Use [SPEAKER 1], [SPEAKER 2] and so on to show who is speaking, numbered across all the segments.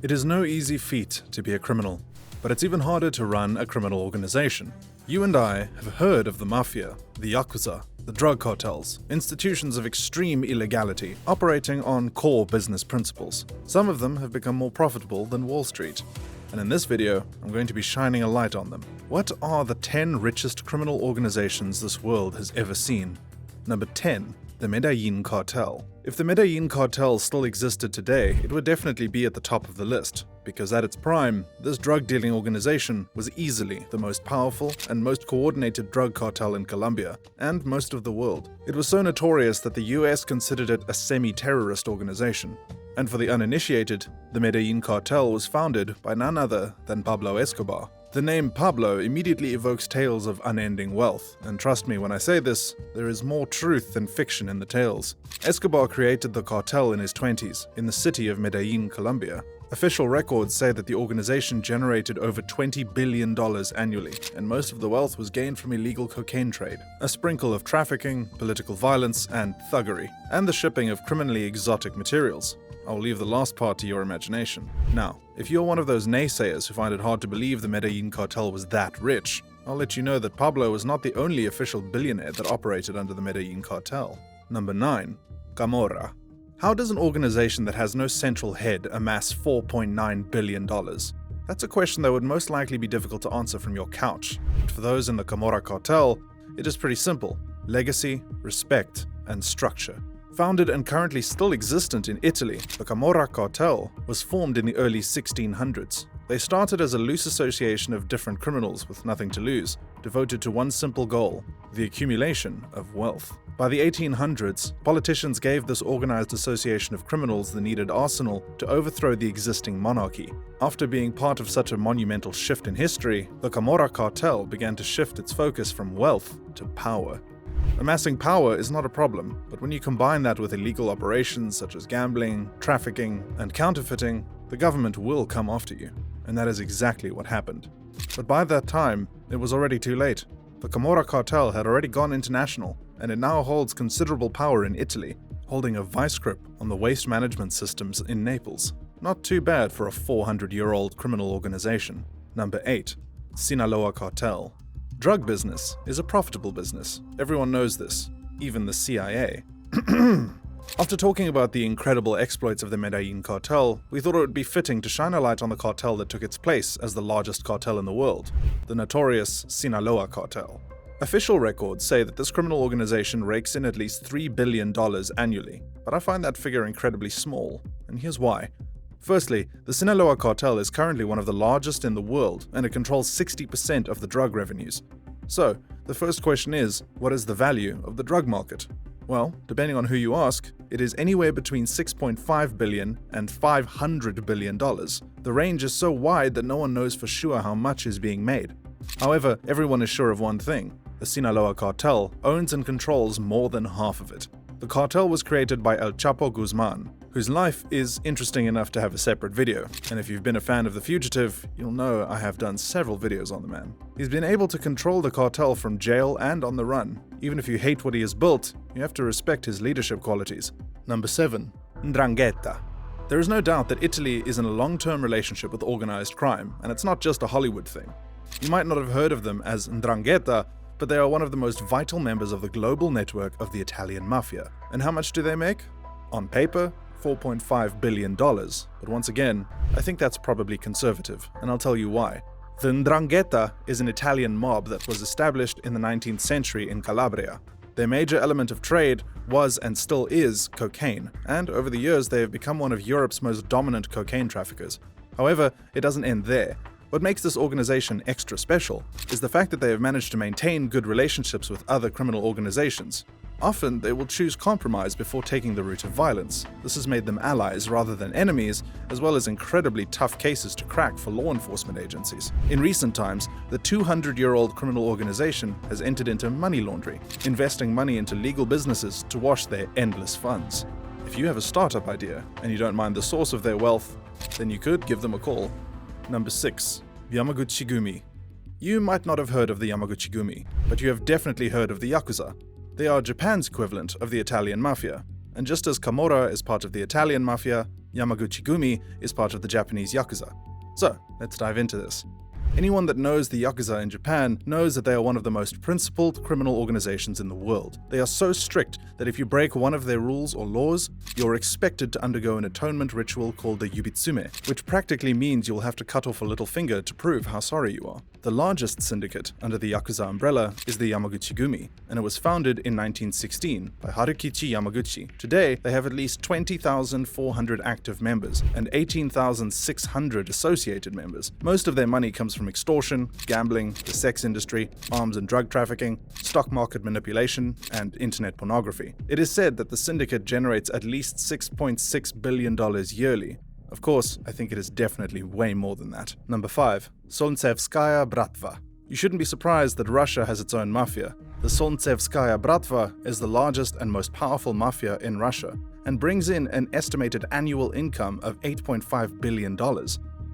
[SPEAKER 1] It is no easy feat to be a criminal, but it's even harder to run a criminal organization. You and I have heard of the Mafia, the Yakuza, the drug cartels, institutions of extreme illegality operating on core business principles. Some of them have become more profitable than Wall Street. And in this video, I'm going to be shining a light on them. What are the 10 richest criminal organizations this world has ever seen? Number 10. The Medellin Cartel. If the Medellin Cartel still existed today, it would definitely be at the top of the list, because at its prime, this drug-dealing organization was easily the most powerful and most coordinated drug cartel in Colombia, and most of the world. It was so notorious that the US considered it a semi-terrorist organization. And for the uninitiated, the Medellin Cartel was founded by none other than Pablo Escobar. The name Pablo immediately evokes tales of unending wealth, and trust me when I say this, there is more truth than fiction in the tales. Escobar created the cartel in his 20s, in the city of Medellin, Colombia. Official records say that the organization generated over $20 billion annually, and most of the wealth was gained from illegal cocaine trade, a sprinkle of trafficking, political violence, and thuggery, and the shipping of criminally exotic materials. I'll leave the last part to your imagination. Now, if you're one of those naysayers who find it hard to believe the Medellin cartel was that rich, I'll let you know that Pablo was not the only official billionaire that operated under the Medellin cartel. Number 9. Camorra. How does an organization that has no central head amass $4.9 billion? That's a question that would most likely be difficult to answer from your couch. But for those in the Camorra cartel, it is pretty simple. Legacy, respect, and structure. Founded and currently still existent in Italy, the Camorra cartel was formed in the early 1600s. They started as a loose association of different criminals with nothing to lose, devoted to one simple goal: the accumulation of wealth. By the 1800s, politicians gave this organized association of criminals the needed arsenal to overthrow the existing monarchy. After being part of such a monumental shift in history, the Camorra cartel began to shift its focus from wealth to power. Amassing power is not a problem, but when you combine that with illegal operations such as gambling, trafficking, and counterfeiting, the government will come after you. And that is exactly what happened. But by that time, it was already too late. The Camorra cartel had already gone international, and it now holds considerable power in Italy, holding a vice grip on the waste management systems in Naples. Not too bad for a 400-year-old criminal organization. Number 8. Sinaloa Cartel. Drug business is a profitable business. Everyone knows this, even the CIA. After talking about the incredible exploits of the Medellin cartel, we thought it would be fitting to shine a light on the cartel that took its place as the largest cartel in the world, the notorious Sinaloa cartel. Official records say that this criminal organization rakes in at least $3 billion annually, but I find that figure incredibly small, and here's why. Firstly, the Sinaloa cartel is currently one of the largest in the world, and it controls 60% of the drug revenues. So, the first question is, what is the value of the drug market? Well, depending on who you ask, it is anywhere between $6.5 billion and $500 billion. The range is so wide that no one knows for sure how much is being made. However, everyone is sure of one thing: the Sinaloa cartel owns and controls more than half of it. The cartel was created by El Chapo Guzman, whose life is interesting enough to have a separate video, and if you've been a fan of The Fugitive, you'll know I have done several videos on the man. He's been able to control the cartel from jail and on the run. Even if you hate what he has built, you have to respect his leadership qualities. Number 7. 'Ndrangheta. There is no doubt that Italy is in a long-term relationship with organized crime, and it's not just a Hollywood thing. You might not have heard of them as 'Ndrangheta, but they are one of the most vital members of the global network of the Italian Mafia. And how much do they make? On paper, $4.5 billion. But once again, I think that's probably conservative, and I'll tell you why. The 'Ndrangheta is an Italian mob that was established in the 19th century in Calabria. Their major element of trade was and still is cocaine, and over the years they have become one of Europe's most dominant cocaine traffickers. However, it doesn't end there. What makes this organization extra special is the fact that they have managed to maintain good relationships with other criminal organizations. Often, they will choose compromise before taking the route of violence. This has made them allies rather than enemies, as well as incredibly tough cases to crack for law enforcement agencies. In recent times, the 200-year-old criminal organization has entered into money laundering, investing money into legal businesses to wash their endless funds. If you have a startup idea and you don't mind the source of their wealth, then you could give them a call. Number 6. Yamaguchi-gumi. You might not have heard of the Yamaguchi-gumi, but you have definitely heard of the Yakuza. They are Japan's equivalent of the Italian Mafia, and just as Camorra is part of the Italian Mafia, Yamaguchi-gumi is part of the Japanese Yakuza. So, let's dive into this. Anyone that knows the Yakuza in Japan knows that they are one of the most principled criminal organizations in the world. They are so strict that if you break one of their rules or laws, you're expected to undergo an atonement ritual called the yubitsume, which practically means you'll have to cut off a little finger to prove how sorry you are. The largest syndicate under the Yakuza umbrella is the Yamaguchi-gumi, and it was founded in 1916 by Harukichi Yamaguchi. Today, they have at least 20,400 active members and 18,600 associated members. Most of their money comes from extortion, gambling, the sex industry, arms and drug trafficking, stock market manipulation, and internet pornography. It is said that the syndicate generates at least $6.6 billion yearly. Of course, I think it is definitely way more than that. Number 5. Solntsevskaya Bratva. You shouldn't be surprised that Russia has its own mafia. The Solntsevskaya Bratva is the largest and most powerful mafia in Russia and brings in an estimated annual income of $8.5 billion.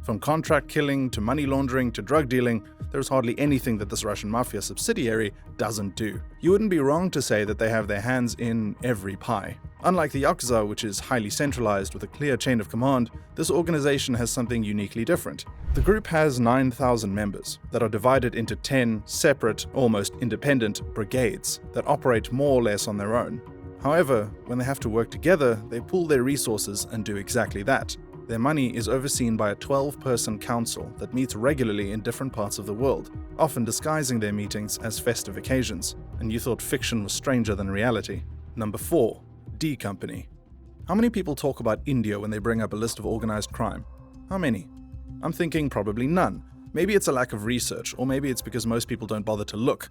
[SPEAKER 1] From contract killing to money laundering to drug dealing, there's hardly anything that this Russian mafia subsidiary doesn't do. You wouldn't be wrong to say that they have their hands in every pie. Unlike the Yakuza, which is highly centralized with a clear chain of command, this organization has something uniquely different. The group has 9,000 members that are divided into 10 separate, almost independent brigades that operate more or less on their own. However, when they have to work together, they pool their resources and do exactly that. Their money is overseen by a 12-person council that meets regularly in different parts of the world, often disguising their meetings as festive occasions. And you thought fiction was stranger than reality. Number 4. D Company. How many people talk about India when they bring up a list of organized crime? How many? I'm thinking probably none. Maybe it's a lack of research, or maybe it's because most people don't bother to look.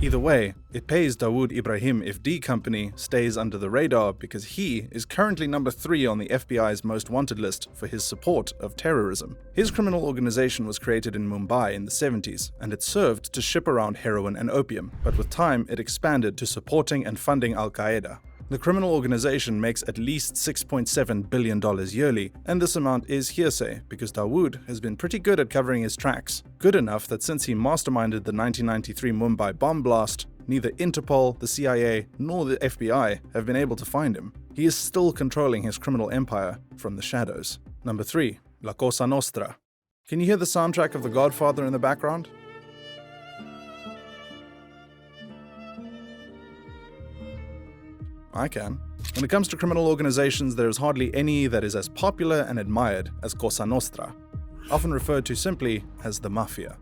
[SPEAKER 1] Either way, it pays Dawood Ibrahim if D Company stays under the radar because he is currently number 3 on the FBI's most wanted list for his support of terrorism. His criminal organization was created in Mumbai in the 70s, and it served to ship around heroin and opium, but with time it expanded to supporting and funding Al-Qaeda. The criminal organization makes at least $6.7 billion yearly, and this amount is hearsay because Dawood has been pretty good at covering his tracks. Good enough that since he masterminded the 1993 Mumbai bomb blast, neither Interpol, the CIA, nor the FBI have been able to find him. He is still controlling his criminal empire from the shadows. Number 3. La Cosa Nostra. Can you hear the soundtrack of The Godfather in the background? I can. When it comes to criminal organizations, there is hardly any that is as popular and admired as Cosa Nostra, often referred to simply as the Mafia.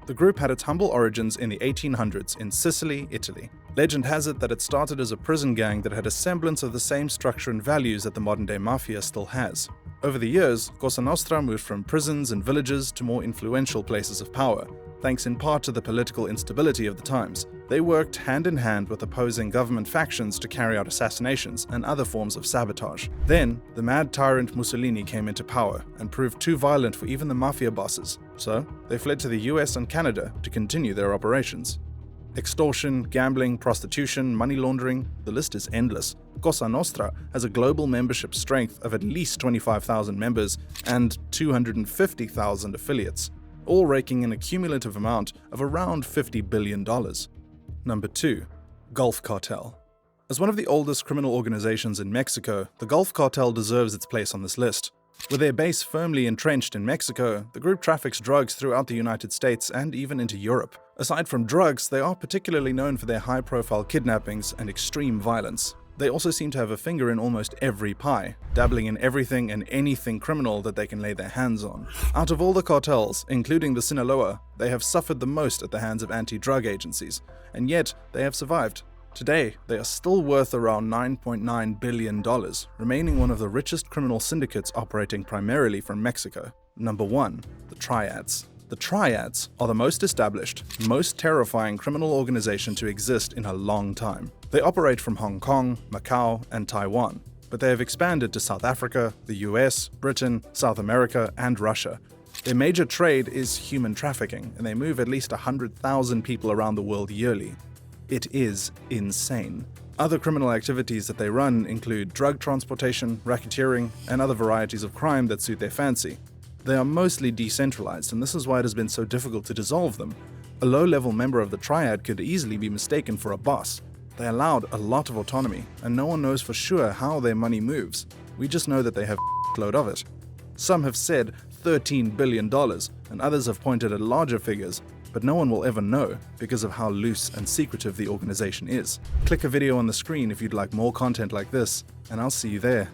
[SPEAKER 1] The group had its humble origins in the 1800s in Sicily, Italy. Legend has it that it started as a prison gang that had a semblance of the same structure and values that the modern-day Mafia still has. Over the years, Cosa Nostra moved from prisons and villages to more influential places of power, thanks in part to the political instability of the times. They worked hand in hand with opposing government factions to carry out assassinations and other forms of sabotage. Then, the mad tyrant Mussolini came into power and proved too violent for even the mafia bosses, so they fled to the US and Canada to continue their operations. Extortion, gambling, prostitution, money laundering, the list is endless. Cosa Nostra has a global membership strength of at least 25,000 members and 250,000 affiliates, all raking in a cumulative amount of around $50 billion. Number 2. Gulf Cartel. As one of the oldest criminal organizations in Mexico, the Gulf Cartel deserves its place on this list. With their base firmly entrenched in Mexico, the group traffics drugs throughout the United States and even into Europe. Aside from drugs, they are particularly known for their high-profile kidnappings and extreme violence. They also seem to have a finger in almost every pie, dabbling in everything and anything criminal that they can lay their hands on. Out of all the cartels, including the Sinaloa, they have suffered the most at the hands of anti-drug agencies, and yet they have survived. Today, they are still worth around $9.9 billion, remaining one of the richest criminal syndicates operating primarily from Mexico. Number 1. The Triads. The Triads are the most established, most terrifying criminal organization to exist in a long time. They operate from Hong Kong, Macau, and Taiwan, but they have expanded to South Africa, the US, Britain, South America, and Russia. Their major trade is human trafficking, and they move at least 100,000 people around the world yearly. It is insane. Other criminal activities that they run include drug transportation, racketeering, and other varieties of crime that suit their fancy. They are mostly decentralized, and this is why it has been so difficult to dissolve them. A low-level member of the Triad could easily be mistaken for a boss. They allowed a lot of autonomy, and no one knows for sure how their money moves. We just know that they have shitload of it. Some have said $13 billion, and others have pointed at larger figures, but no one will ever know because of how loose and secretive the organization is. Click a video on the screen if you'd like more content like this, and I'll see you there.